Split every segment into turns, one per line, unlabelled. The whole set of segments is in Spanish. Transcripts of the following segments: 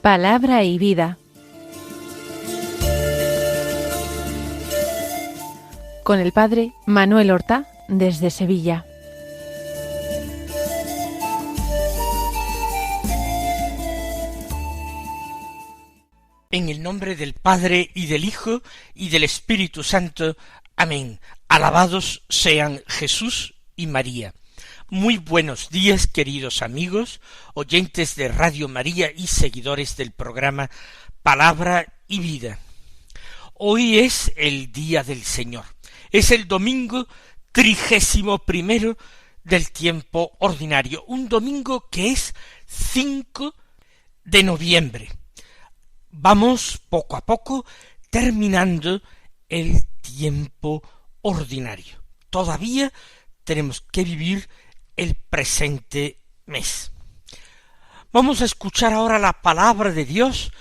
Palabra y vida. Con el padre Manuel Horta, desde Sevilla.
En el nombre del Padre, y del Hijo, y del Espíritu Santo. Amén. Alabados sean Jesús y María. Muy buenos días, queridos amigos, oyentes de Radio María y seguidores del programa Palabra y Vida. Hoy es el Día del Señor. Es el domingo 31 del tiempo ordinario. Un domingo que es 5 de noviembre. Vamos poco a poco terminando el tiempo ordinario. Todavía tenemos que vivir el presente mes. Vamos a escuchar ahora la palabra de Dios,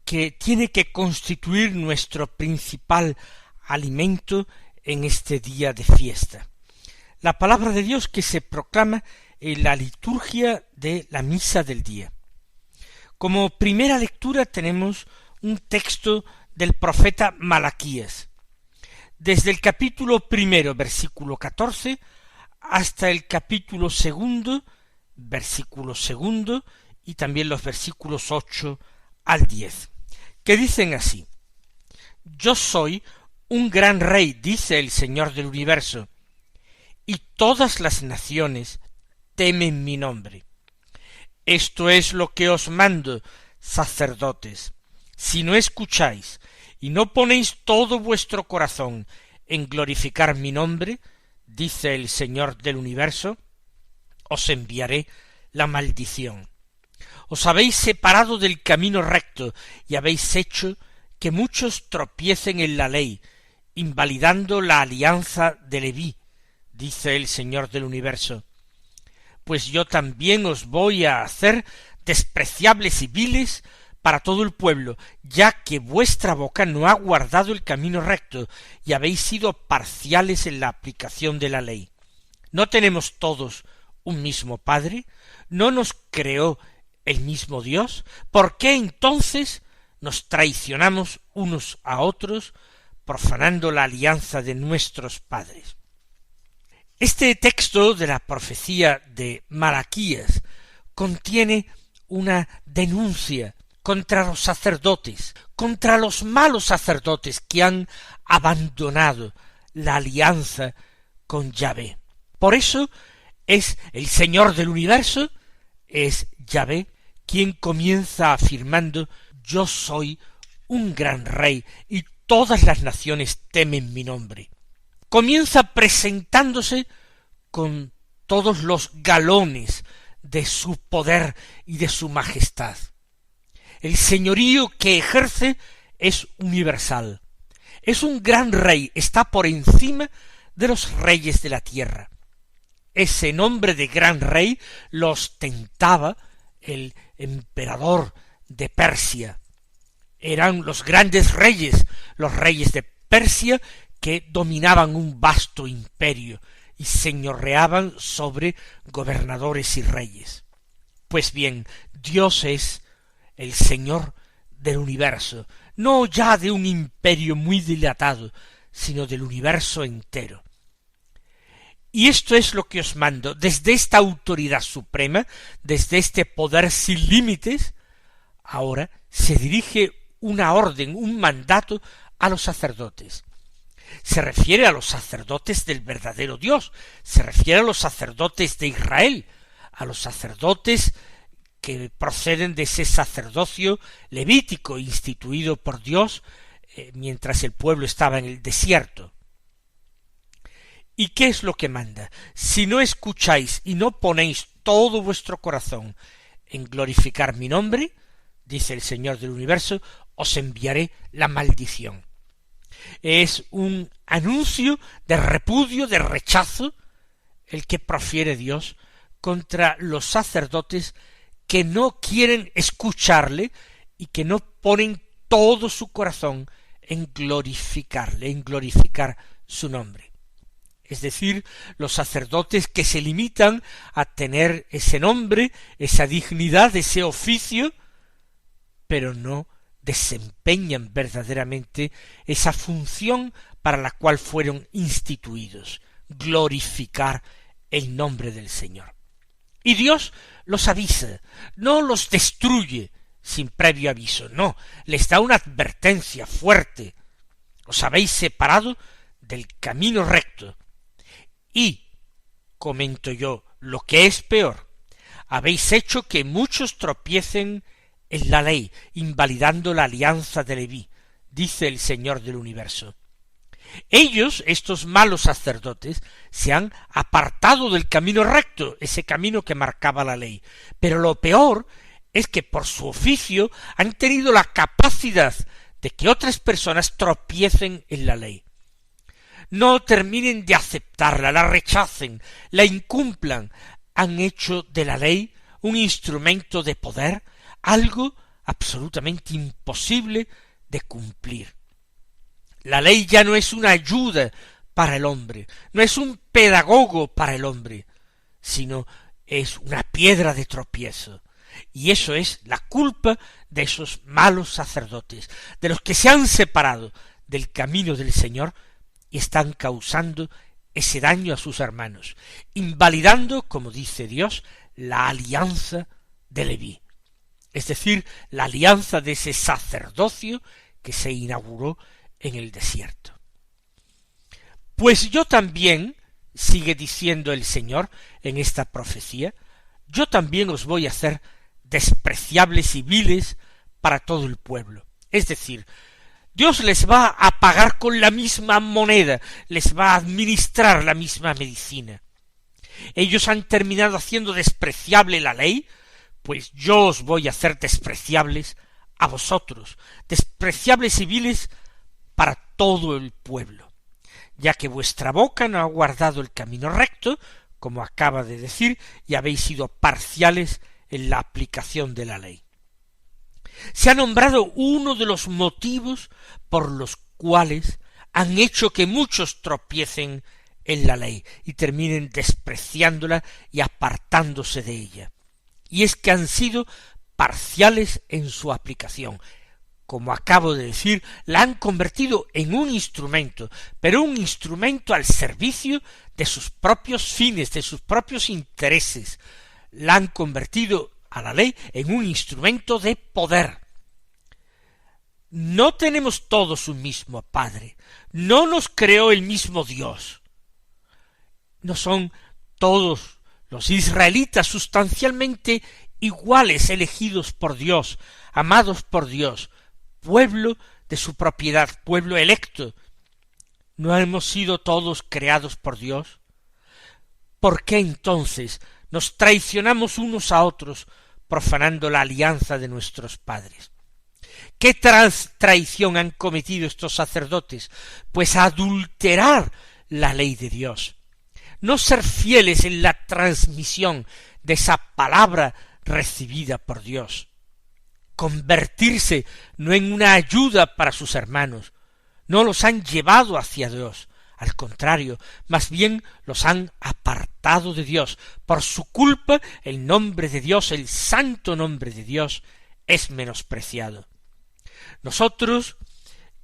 que tiene que constituir nuestro principal alimento en este día de fiesta. La palabra de Dios que se proclama en la liturgia de la misa del día. Como primera lectura tenemos un texto del profeta Malaquías, desde el capítulo 1, versículo 14, hasta el capítulo 2, versículo 2, y también los versículos 8 al 10, que dicen así: Yo soy un gran rey, dice el Señor del universo, y todas las naciones temen mi nombre. Esto es lo que os mando, sacerdotes. Si no escucháis y no ponéis todo vuestro corazón en glorificar mi nombre, dice el Señor del universo, os enviaré la maldición. Os habéis separado del camino recto y habéis hecho que muchos tropiecen en la ley, invalidando la alianza de Leví, dice el Señor del universo. Pues yo también os voy a hacer despreciables y viles para todo el pueblo, ya que vuestra boca no ha guardado el camino recto, y habéis sido parciales en la aplicación de la ley. ¿No tenemos todos un mismo Padre? ¿No nos creó el mismo Dios? ¿Por qué entonces nos traicionamos unos a otros, profanando la alianza de nuestros padres? Este texto de la profecía de Malaquías contiene una denuncia contra los sacerdotes, contra los malos sacerdotes que han abandonado la alianza con Yahvé. Por eso es el Señor del universo, es Yahvé, quien comienza afirmando: yo soy un gran rey y todas las naciones temen mi nombre. Comienza presentándose con todos los galones de su poder y de su majestad. El señorío que ejerce es universal. Es un gran rey, está por encima de los reyes de la tierra. Ese nombre de gran rey lo ostentaba el emperador de Persia. Eran los grandes reyes, los reyes de Persia, que dominaban un vasto imperio y señoreaban sobre gobernadores y reyes. Pues bien, Dios es el Señor del universo, no ya de un imperio muy dilatado, sino del universo entero. Y esto es lo que os mando: desde esta autoridad suprema, desde este poder sin límites, ahora se dirige una orden, un mandato a los sacerdotes. Se refiere a los sacerdotes del verdadero Dios, se refiere a los sacerdotes de Israel, a los sacerdotes que proceden de ese sacerdocio levítico instituido por Dios mientras el pueblo estaba en el desierto. ¿Y qué es lo que manda? Si no escucháis y no ponéis todo vuestro corazón en glorificar mi nombre, dice el Señor del universo, os enviaré la maldición. Es un anuncio de repudio, de rechazo, el que profiere Dios contra los sacerdotes que no quieren escucharle y que no ponen todo su corazón en glorificarle, en glorificar su nombre. Es decir, los sacerdotes que se limitan a tener ese nombre, esa dignidad, ese oficio, pero no desempeñan verdaderamente esa función para la cual fueron instituidos, glorificar el nombre del Señor. Y Dios los avisa, no los destruye sin previo aviso, no, les da una advertencia fuerte. Os habéis separado del camino recto y, comento yo, lo que es peor, habéis hecho que muchos tropiecen en la ley, invalidando la alianza de Leví, dice el Señor del universo. Ellos, estos malos sacerdotes, se han apartado del camino recto, ese camino que marcaba la ley. Pero lo peor es que por su oficio han tenido la capacidad de que otras personas tropiecen en la ley. No terminen de aceptarla, la rechacen, la incumplan, han hecho de la ley un instrumento de poder, algo absolutamente imposible de cumplir. La ley ya no es una ayuda para el hombre, no es un pedagogo para el hombre, sino es una piedra de tropiezo. Y eso es la culpa de esos malos sacerdotes, de los que se han separado del camino del Señor y están causando ese daño a sus hermanos, invalidando, como dice Dios, la alianza de Leví, es decir, la alianza de ese sacerdocio que se inauguró en el desierto. Pues yo también, sigue diciendo el Señor en esta profecía, yo también os voy a hacer despreciables y viles para todo el pueblo. Es decir, Dios les va a pagar con la misma moneda, les va a administrar la misma medicina. Ellos han terminado haciendo despreciable la ley, pues yo os voy a hacer despreciables a vosotros, despreciables y viles para todo el pueblo, ya que vuestra boca no ha guardado el camino recto, como acaba de decir, y habéis sido parciales en la aplicación de la ley. Se ha nombrado uno de los motivos por los cuales han hecho que muchos tropiecen en la ley y terminen despreciándola y apartándose de ella. Y es que han sido parciales en su aplicación. Como acabo de decir, la han convertido en un instrumento, pero un instrumento al servicio de sus propios fines, de sus propios intereses. La han convertido a la ley en un instrumento de poder. No tenemos todos un mismo Padre, no nos creó el mismo Dios. No son todos los israelitas sustancialmente iguales, elegidos por Dios, amados por Dios, pueblo de su propiedad, pueblo electo. ¿No hemos sido todos creados por Dios? ¿Por qué entonces nos traicionamos unos a otros, profanando la alianza de nuestros padres? ¿Qué traición han cometido estos sacerdotes? Pues adulterar la ley de Dios, no ser fieles en la transmisión de esa palabra recibida por Dios, convertirse no en una ayuda para sus hermanos, no los han llevado hacia Dios, al contrario, más bien los han apartado de Dios. Por su culpa el nombre de Dios, el santo nombre de Dios, es menospreciado. Nosotros,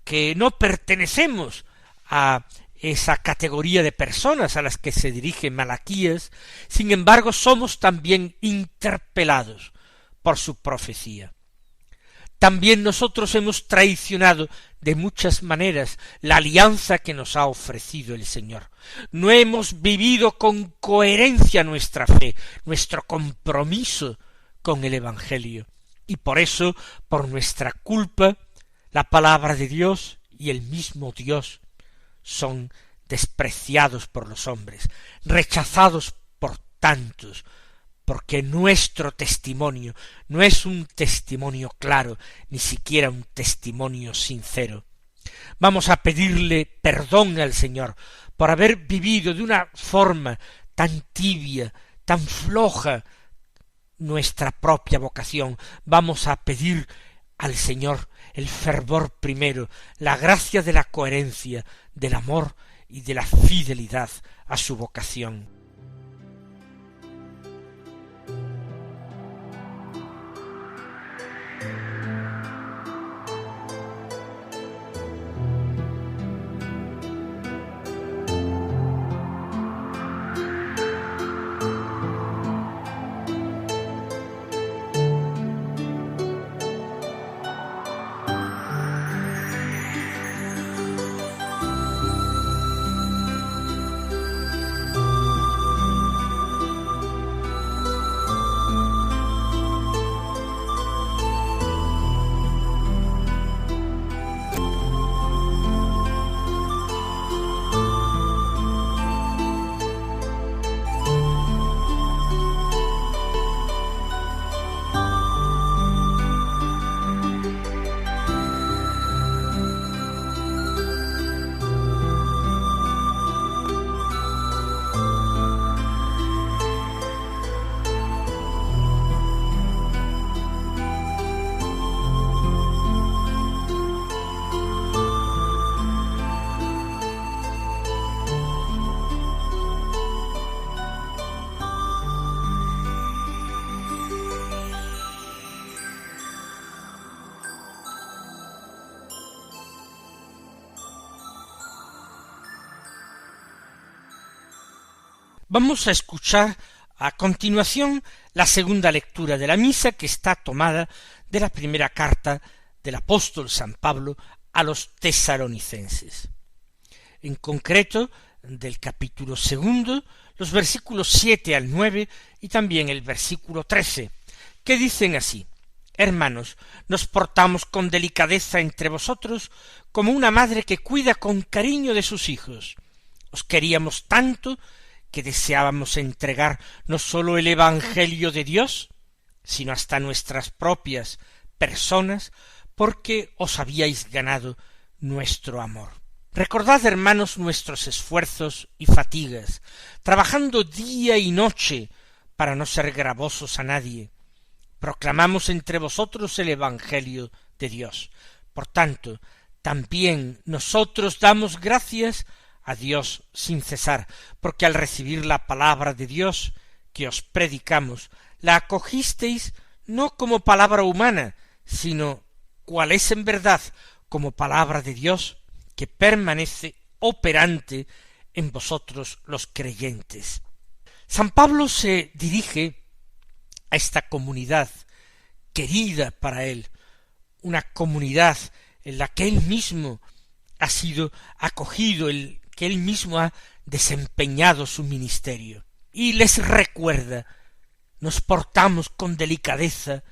que no pertenecemos a esa categoría de personas a las que se dirige Malaquías, sin embargo somos también interpelados por su profecía. También nosotros hemos traicionado de muchas maneras la alianza que nos ha ofrecido el Señor. No hemos vivido con coherencia nuestra fe, nuestro compromiso con el Evangelio, y por eso, por nuestra culpa, la palabra de Dios y el mismo Dios son despreciados por los hombres, rechazados por tantos, porque nuestro testimonio no es un testimonio claro, ni siquiera un testimonio sincero. Vamos a pedirle perdón al Señor por haber vivido de una forma tan tibia, tan floja, nuestra propia vocación. Vamos a pedir al Señor el fervor primero, la gracia de la coherencia, del amor y de la fidelidad a su vocación. Vamos a escuchar a continuación la segunda lectura de la misa, que está tomada de la primera carta del apóstol San Pablo a los tesalonicenses. En concreto, del capítulo 2, los versículos 7 al 9 y también el versículo 13, que dicen así: Hermanos, nos portamos con delicadeza entre vosotros como una madre que cuida con cariño de sus hijos. Os queríamos tanto que deseábamos entregar no sólo el Evangelio de Dios, sino hasta nuestras propias personas, porque os habíais ganado nuestro amor. Recordad, hermanos, nuestros esfuerzos y fatigas, trabajando día y noche para no ser gravosos a nadie. Proclamamos entre vosotros el Evangelio de Dios. Por tanto, también nosotros damos gracias a Dios sin cesar, porque al recibir la palabra de Dios que os predicamos, la acogisteis no como palabra humana, sino cual es en verdad, como palabra de Dios, que permanece operante en vosotros los creyentes. San Pablo se dirige a esta comunidad querida para él, una comunidad en la que él mismo ha sido acogido, que él mismo ha desempeñado su ministerio, y les recuerda: nos portamos con delicadeza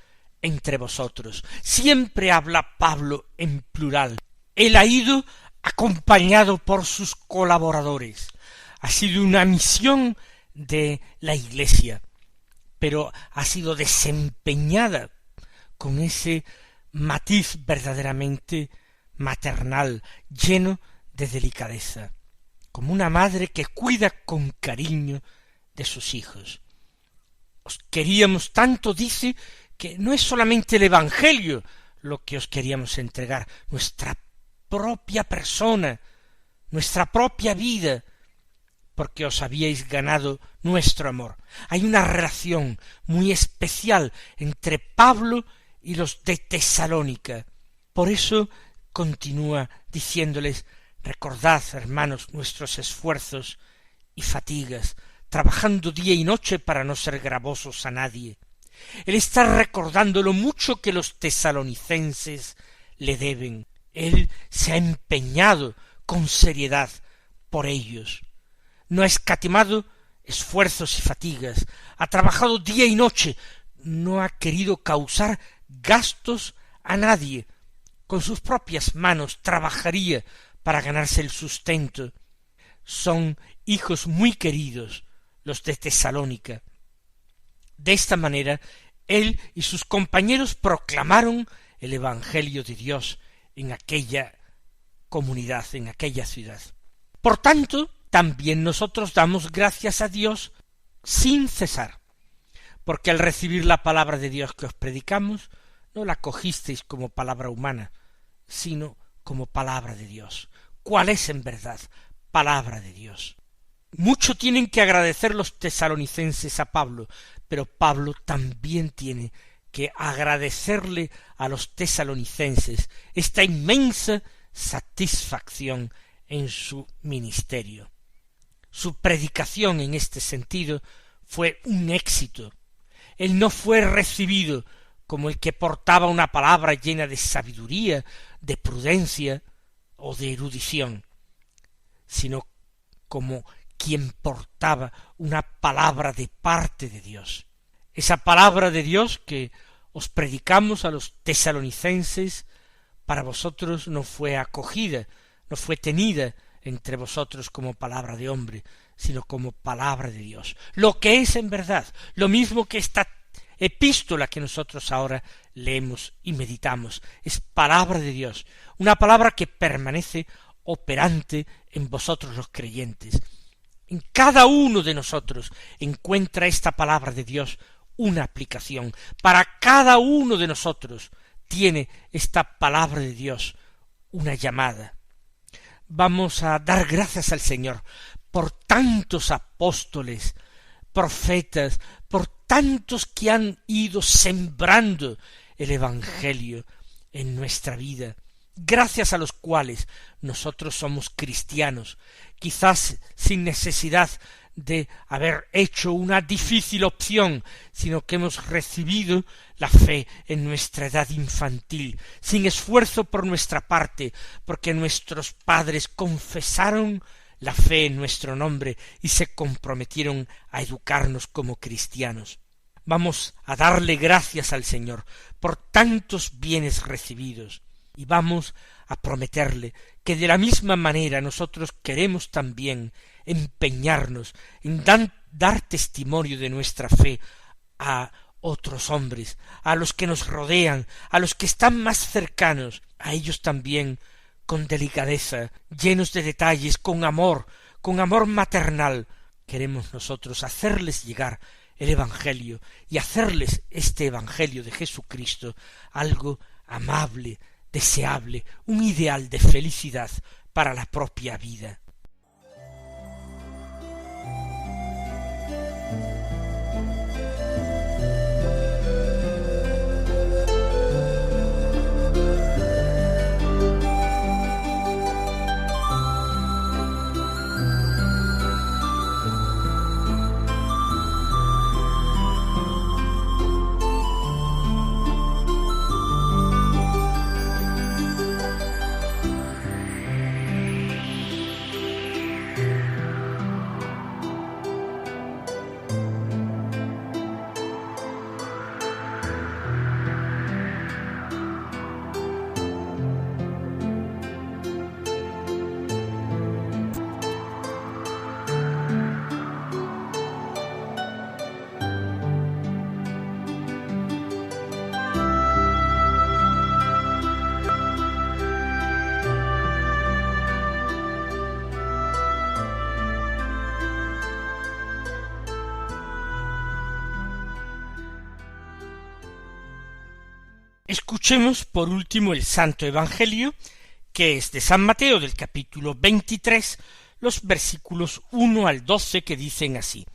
entre vosotros. Siempre habla Pablo en plural. Él ha ido acompañado por sus colaboradores. Ha sido una misión de la Iglesia, pero ha sido desempeñada con ese matiz verdaderamente maternal, lleno de delicadeza, como una madre que cuida con cariño de sus hijos. Os queríamos tanto, dice, que no es solamente el Evangelio lo que os queríamos entregar, nuestra propia persona, nuestra propia vida, porque os habíais ganado nuestro amor. Hay una relación muy especial entre Pablo y los de Tesalónica. Por eso continúa diciéndoles: recordad, hermanos, nuestros esfuerzos y fatigas, trabajando día y noche para no ser gravosos a nadie. Él está recordando lo mucho que los tesalonicenses le deben. Él se ha empeñado con seriedad por ellos. No ha escatimado esfuerzos y fatigas, ha trabajado día y noche, no ha querido causar gastos a nadie. Con sus propias manos trabajaría para ganarse el sustento. Son hijos muy queridos los de Tesalónica. De esta manera, él y sus compañeros proclamaron el Evangelio de Dios en aquella comunidad, en aquella ciudad. Por tanto, también nosotros damos gracias a Dios sin cesar, porque al recibir la palabra de Dios que os predicamos, no la cogisteis como palabra humana, sino como palabra de Dios. ¿Cuál es en verdad? Palabra de Dios. Mucho tienen que agradecer los tesalonicenses a Pablo, pero Pablo también tiene que agradecerle a los tesalonicenses esta inmensa satisfacción en su ministerio. Su predicación en este sentido fue un éxito. Él no fue recibido como el que portaba una palabra llena de sabiduría, de prudencia o de erudición, sino como quien portaba una palabra de parte de Dios. Esa palabra de Dios que os predicamos a los tesalonicenses, para vosotros no fue acogida, no fue tenida entre vosotros como palabra de hombre, sino como palabra de Dios. Lo que es en verdad, lo mismo que esta epístola que nosotros ahora leemos y meditamos, es palabra de Dios, una palabra que permanece operante en vosotros los creyentes. En cada uno de nosotros encuentra esta palabra de Dios una aplicación. Para cada uno de nosotros tiene esta palabra de Dios una llamada. Vamos a dar gracias al Señor por tantos apóstoles, profetas, por tantos que han ido sembrando el Evangelio en nuestra vida, gracias a los cuales nosotros somos cristianos, quizás sin necesidad de haber hecho una difícil opción, sino que hemos recibido la fe en nuestra edad infantil, sin esfuerzo por nuestra parte, porque nuestros padres confesaron la fe en nuestro nombre y se comprometieron a educarnos como cristianos. Vamos a darle gracias al Señor por tantos bienes recibidos y vamos a prometerle que de la misma manera nosotros queremos también empeñarnos en dar testimonio de nuestra fe a otros hombres, a los que nos rodean, a los que están más cercanos, a ellos también con delicadeza, llenos de detalles, con amor maternal. Queremos nosotros hacerles llegar el Evangelio y hacerles este Evangelio de Jesucristo algo amable, deseable, un ideal de felicidad para la propia vida. Escuchemos por último el Santo Evangelio, que es de San Mateo, del capítulo 23, los versículos 1 al 12, que dicen así: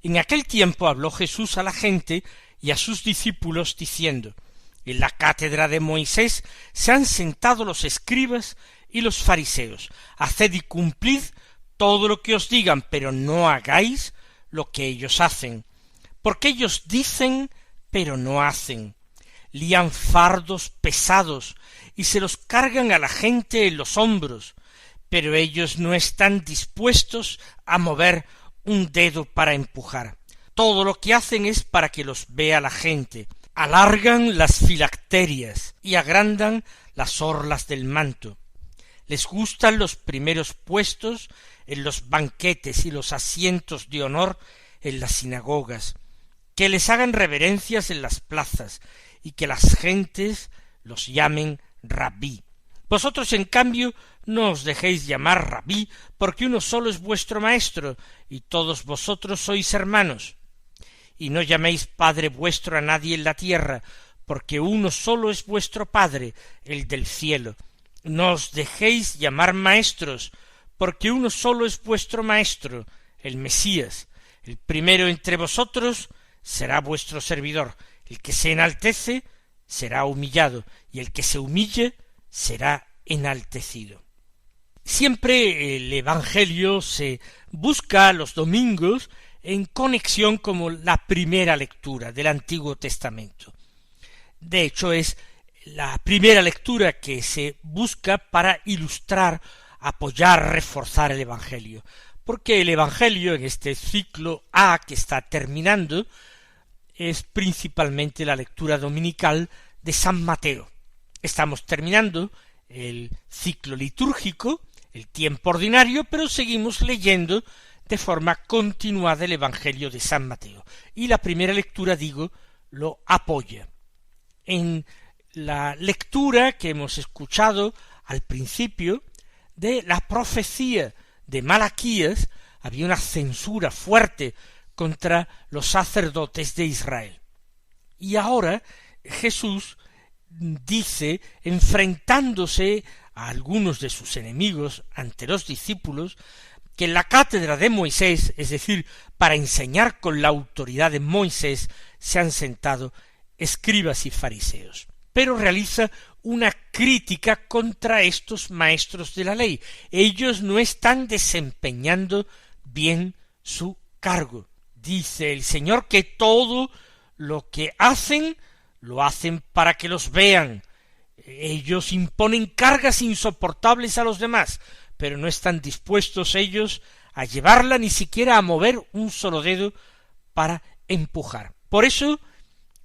En aquel tiempo habló Jesús a la gente y a sus discípulos, diciendo: En la cátedra de Moisés se han sentado los escribas y los fariseos. Haced y cumplid todo lo que os digan, pero no hagáis lo que ellos hacen, porque ellos dicen, pero no hacen. Lían fardos pesados y se los cargan a la gente en los hombros, pero ellos no están dispuestos a mover un dedo para empujar. Todo lo que hacen es para que los vea la gente. Alargan las filacterias y agrandan las orlas del manto. Les gustan los primeros puestos en los banquetes y los asientos de honor en las sinagogas, que les hagan reverencias en las plazas y que las gentes los llamen rabí. Vosotros, en cambio, no os dejéis llamar rabí, porque uno solo es vuestro maestro, y todos vosotros sois hermanos. Y no llaméis Padre vuestro a nadie en la tierra, porque uno solo es vuestro Padre, el del cielo. No os dejéis llamar maestros, porque uno solo es vuestro Maestro, el Mesías. El primero entre vosotros será vuestro servidor. El que se enaltece será humillado, y el que se humille será enaltecido. Siempre el Evangelio se busca los domingos en conexión como la primera lectura del Antiguo Testamento. De hecho, es la primera lectura que se busca para ilustrar, apoyar, reforzar el Evangelio, porque el Evangelio en este ciclo A que está terminando es principalmente la lectura dominical de San Mateo. Estamos terminando el ciclo litúrgico, el tiempo ordinario, pero seguimos leyendo de forma continuada el Evangelio de San Mateo. Y la primera lectura, digo, lo apoya. En la lectura que hemos escuchado al principio de la profecía de Malaquías, había una censura fuerte contra los sacerdotes de Israel. Y ahora Jesús dice, enfrentándose a algunos de sus enemigos ante los discípulos, que en la cátedra de Moisés, es decir, para enseñar con la autoridad de Moisés, se han sentado escribas y fariseos. Pero realiza una crítica contra estos maestros de la ley. Ellos no están desempeñando bien su cargo. Dice el Señor que todo lo que hacen, lo hacen para que los vean. Ellos imponen cargas insoportables a los demás, pero no están dispuestos ellos a llevarla ni siquiera a mover un solo dedo para empujar. Por eso,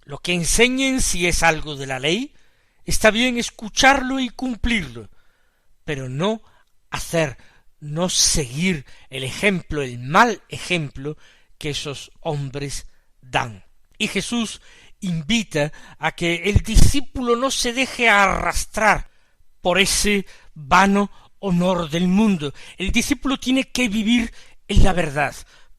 lo que enseñen, si es algo de la ley, está bien escucharlo y cumplirlo, pero no seguir el ejemplo, el mal ejemplo que esos hombres dan. Y Jesús invita a que el discípulo no se deje arrastrar por ese vano honor del mundo. El discípulo tiene que vivir en la verdad.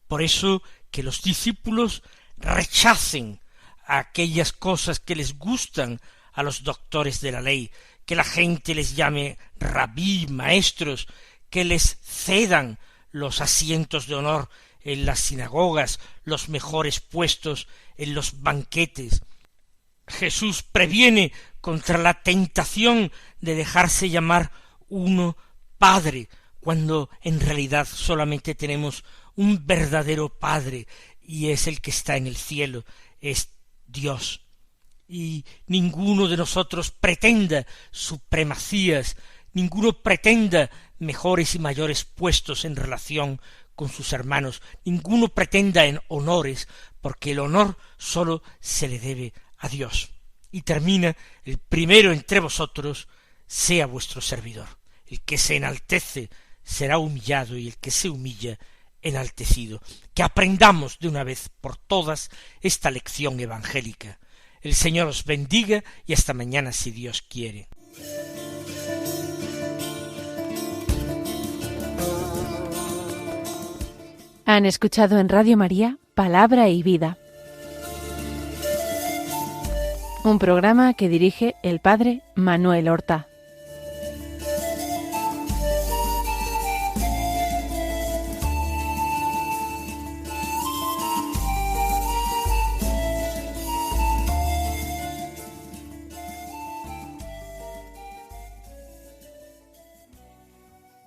Por eso que los discípulos rechacen aquellas cosas que les gustan a los doctores de la ley, que la gente les llame rabí, maestros, que les cedan los asientos de honor en las sinagogas, los mejores puestos en los banquetes. Jesús previene contra la tentación de dejarse llamar uno Padre, cuando en realidad solamente tenemos un verdadero Padre, y es el que está en el cielo, es Dios. Y ninguno de nosotros pretenda supremacías, ninguno pretenda mejores y mayores puestos en relación con sus hermanos, ninguno pretenda en honores, porque el honor sólo se le debe a Dios. Y termina: el primero entre vosotros sea vuestro servidor. El que se enaltece será humillado, y el que se humilla enaltecido. Que aprendamos de una vez por todas esta lección evangélica. El Señor os bendiga y hasta mañana si Dios quiere.
Han escuchado en Radio María Palabra y Vida, un programa que dirige el Padre Manuel Horta.